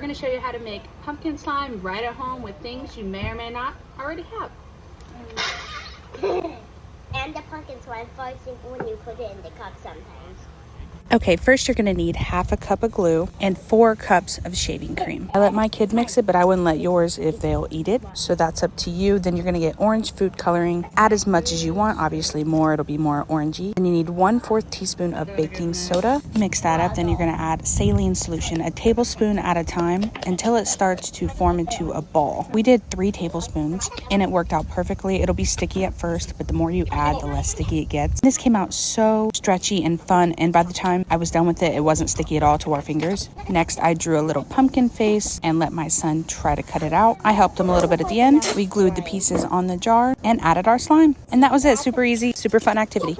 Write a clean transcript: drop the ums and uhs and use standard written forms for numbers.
going to show you how to make pumpkin slime right at home with things you may or may not already have. And the pumpkin slime falls when you put it in the cup sometimes. Okay, first you're gonna need half a cup of glue and 4 cups of shaving cream. I let my kid mix it, but I wouldn't let yours if they'll eat it. So that's up to you. Then you're gonna get orange food coloring. Add as much as you want, obviously more, it'll be more orangey. Then you need 1/4 teaspoon of baking soda. Mix that up, then you're gonna add saline solution, a tablespoon at a time until it starts to form into a ball. We did 3 tablespoons and it worked out perfectly. It'll be sticky at first, but the more you add, the less sticky it gets. This came out so stretchy and fun, and by the time I was done with it, it wasn't sticky at all to our fingers. Next, I drew a little pumpkin face and let my son try to cut it out. I helped him a little bit at the end. We glued the pieces on the jar and added our slime. And that was it. Super easy, super fun activity.